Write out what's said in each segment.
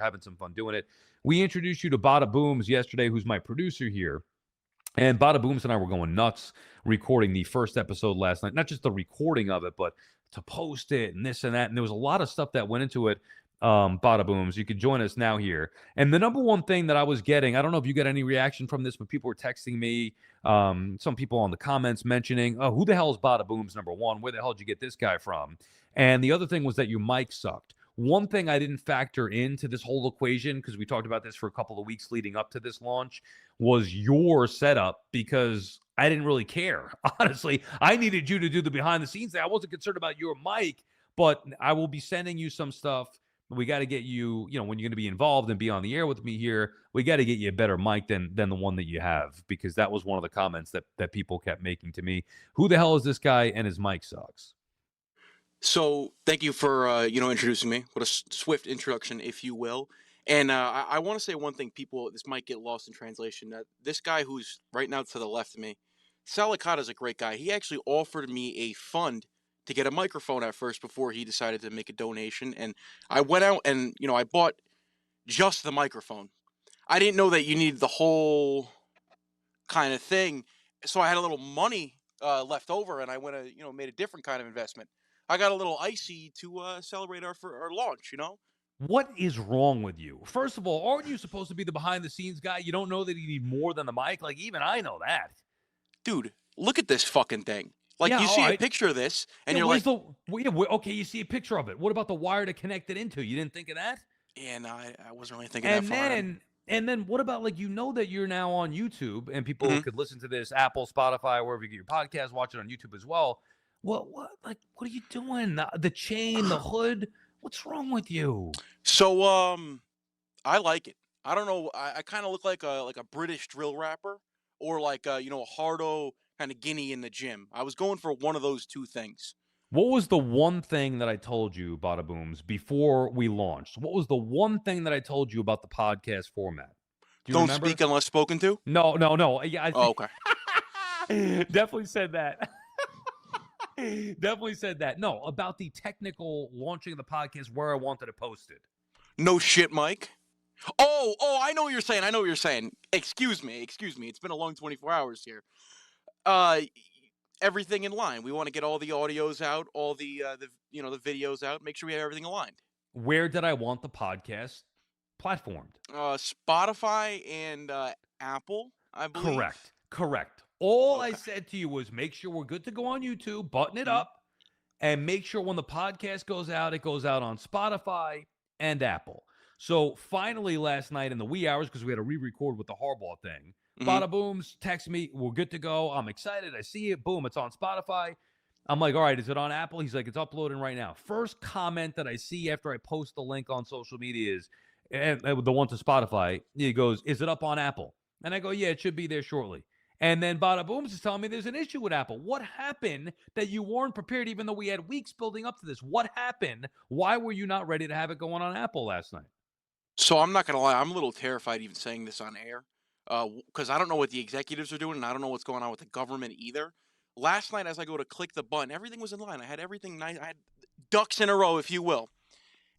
having some fun doing it. We introduced you to Badabooms yesterday, who's my producer here. And Badabooms and I were going nuts recording the first episode last night. Not just the recording of it, but to post it and this and that. And there was a lot of stuff that went into it. Badabooms, you could join us now here. And the number one thing that I was getting, I don't know if you got any reaction from this, but people were texting me. Some people on the comments mentioning, oh, who the hell is Badabooms, number one? Where the hell did you get this guy from? And the other thing was that your mic sucked. One thing I didn't factor into this whole equation, because we talked about this for a couple of weeks leading up to this launch, was your setup, because I didn't really care. Honestly, I needed you to do the behind the scenes thing. I wasn't concerned about your mic, but I will be sending you some stuff. We got to get you, when you're going to be involved and be on the air with me here, we got to get you a better mic than the one that you have, because that was one of the comments that people kept making to me. Who the hell is this guy? And his mic sucks. So thank you for, introducing me. What a swift introduction, if you will. And I want to say one thing, people, this might get lost in translation. This guy who's right now to the left of me, Sal Licata is a great guy. He actually offered me a fund to get a microphone at first before he decided to make a donation. And I went out and, I bought just the microphone. I didn't know that you needed the whole kind of thing. So I had a little money left over, and I went, made a different kind of investment. I got a little icy to celebrate our launch, What is wrong with you? First of all, aren't you supposed to be the behind the scenes guy? You don't know that you need more than the mic? Like, even I know that. Dude, look at this fucking thing. Like, Yeah, you all see a right. picture of this, and Yeah, you're like, okay, you see a picture of it. What about the wire to connect it into? You didn't think of that? yeah, no, I wasn't really thinking that far ahead. And then what about, like, that you're now on YouTube and people Mhm. could listen to this, Apple, Spotify, wherever you get your podcast, watch it on YouTube as well. What are you doing? The chain, the hood. What's wrong with you? So, I like it. I don't know. I kind of look like a British drill rapper, or like a hardo kind of guinea in the gym. I was going for one of those two things. What was the one thing that I told you, Badabooms, before we launched? What was the one thing that I told you about the podcast format? Do you Don't remember? speak unless spoken to. No, no, no. Yeah, I Oh, think okay. definitely said that. Definitely said that. No, about the technical launching of the podcast, where I wanted it posted. No shit, Mike. Oh, I know what you're saying. I know what you're saying. Excuse me. It's been a long 24 hours here. Uh, Everything in line. We want to get all the audios out, all the the videos out. Make sure we have everything aligned. Where did I want the podcast platformed? Spotify and Apple, I believe. Correct. All I Okay. said to you was make sure we're good to go on YouTube, button it Mhm. up, and make sure when the podcast goes out, it goes out on Spotify and Apple. So finally, last night in the wee hours, because we had to re-record with the Harbaugh thing, Mhm. Badabooms text me, we're good to go. I'm excited. I see it. Boom, it's on Spotify. I'm like, all right, is it on Apple? He's like, it's uploading right now. First comment that I see after I post the link on social media is the one to Spotify. He goes, is it up on Apple? And I go, yeah, it should be there shortly. And then Badabooms is telling me there's an issue with Apple. What happened that you weren't prepared, even though we had weeks building up to this? What happened? Why were you not ready to have it going on Apple last night? So I'm not gonna lie, I'm a little terrified even saying this on air, because I don't know what the executives are doing, and I don't know what's going on with the government either. Last night, as I go to click the button, everything was in line. I had everything nice. I had ducks in a row, if you will.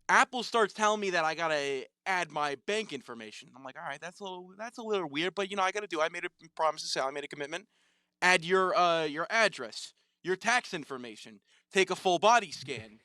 Apple starts telling me that I gotta add my bank information. I'm like, all right, that's a little weird, but I gotta do. I made a promise to Sal. I made a commitment. Add your address, your tax information, take a full body scan.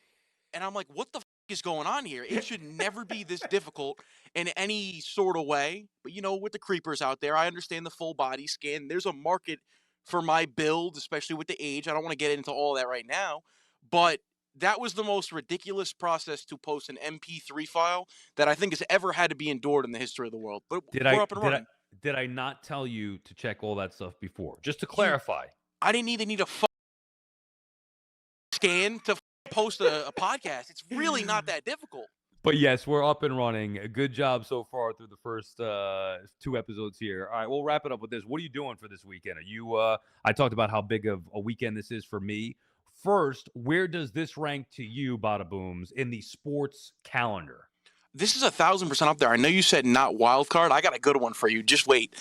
And I'm like, what the is going on here? It should never be this difficult in any sort of way. But with the creepers out there, I understand the full body scan. There's a market for my build, especially with the age. I don't want to get into all that right now. But that was the most ridiculous process to post an MP3 file that I think has ever had to be endured in the history of the world. But Did we're I up and did I running. did I not tell you to check all that stuff before? Just to You, clarify. I didn't even need a scan to post a podcast. It's really not that difficult. But yes, we're up and running. A good job so far through the first 2 episodes here. All right, we'll wrap it up with this. What are you doing for this weekend? Are you? I talked about how big of a weekend this is for me. First, where does this rank to you, Badabooms, in the sports calendar? This is 1,000% up there. I know you said not wild card. I got a good one for you. Just wait.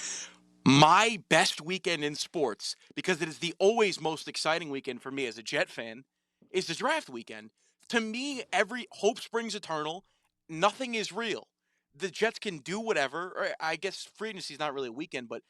My best weekend in sports, because it is the always most exciting weekend for me as a Jet fan, is the draft weekend. To me, every hope springs eternal. Nothing is real. the Jets can do whatever. Or I guess free agency is not really a weekend, but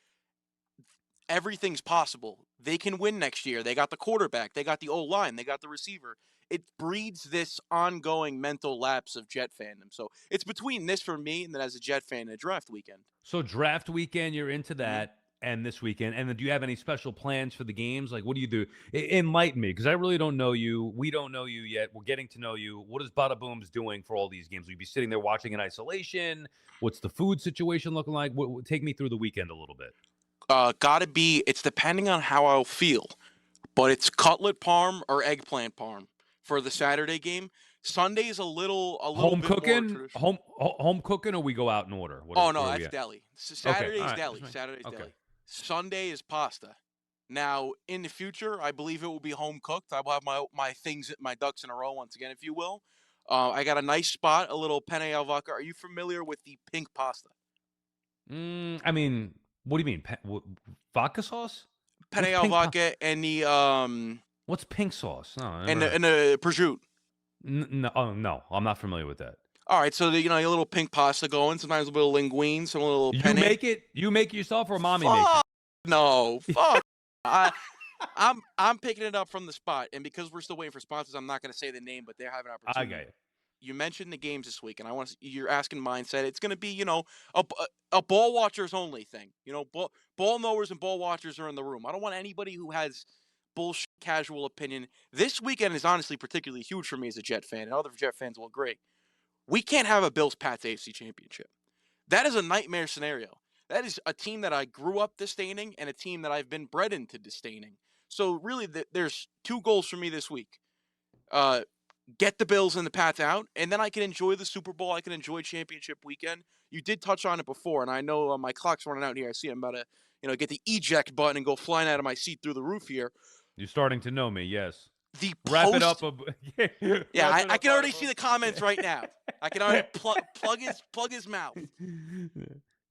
everything's possible. They can win next year. They got the quarterback. They got the O-line. They got the receiver. It breeds this ongoing mental lapse of Jet fandom. So it's between this for me and then as a Jet fan, a draft weekend. So draft weekend, you're into Hmm. that, and this weekend, and then do you have any special plans for the games? Like, what do you do? Enlighten me, because I really don't know you. We don't know you yet. We're getting to know you. What is Badabooms doing for all these games? Will you be sitting there watching in isolation? What's the food situation looking like? Take me through the weekend a little bit. Gotta be. It's depending on how I'll feel, but it's cutlet parm or eggplant parm for the Saturday game. Sunday is a little Home bit more cooking, traditional. home cooking, or we go out and order. Oh no, Where are we that's at? deli. Okay, all Saturday's right. Just deli. make, Saturday's okay. deli. Sunday is pasta. Now, in the future, I believe it will be home cooked. I will have my ducks in a row once again, if you will. I got a nice spot, a little penne al vodka. Are you familiar with the pink pasta? I mean, what do you mean? Vodka sauce? Penne What's al pink? vodka and What's pink sauce? No, I and never. the prosciutto. No, oh, no, I'm not familiar with that. All right, so a little pink pasta going. Sometimes a little linguine, some little You penne. make it? You make it yourself, or mommy makes Fuck it? no, fuck. I I'm picking it up from the spot, and because we're still waiting for sponsors, I'm not going to say the name, but they have an I got opportunity. you. You mentioned the games this week, and you're asking mindset. It's going to be a ball watchers only thing. Ball knowers and ball watchers are in the room. I don't want anybody who has bullshit casual opinion. This weekend is honestly particularly huge for me as a Jet fan, and other Jet fans will agree. We can't have a Bills Pats AFC Championship. That is a nightmare scenario. That is a team that I grew up disdaining and a team that I've been bred into disdaining. So really, there's two goals for me this week. Uh, get the Bills and the Pats out, and then I can enjoy the Super Bowl. I can enjoy championship weekend. You did touch on it before, and I know my clock's running out here. I see I'm about to, get the eject button and go flying out of my seat through the roof here. You're starting to know me. Yes. The Wrap it up. post, Yeah, yeah, wrap I, it I up, can already see Bada the comments right now. I can already plug his mouth. Boom.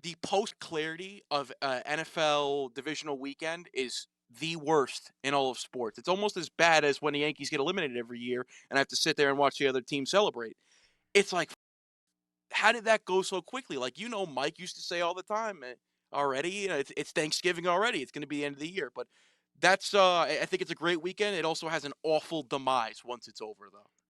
The post clarity of NFL divisional weekend is the worst in all of sports. It's almost as bad as when the Yankees get eliminated every year and I have to sit there and watch the other team celebrate. It's like, how did that go so quickly? Like, Mike used to say all the time already, it's Thanksgiving already. It's going to be the end of the year. But I think it's a great weekend. It also has an awful demise once it's over, though.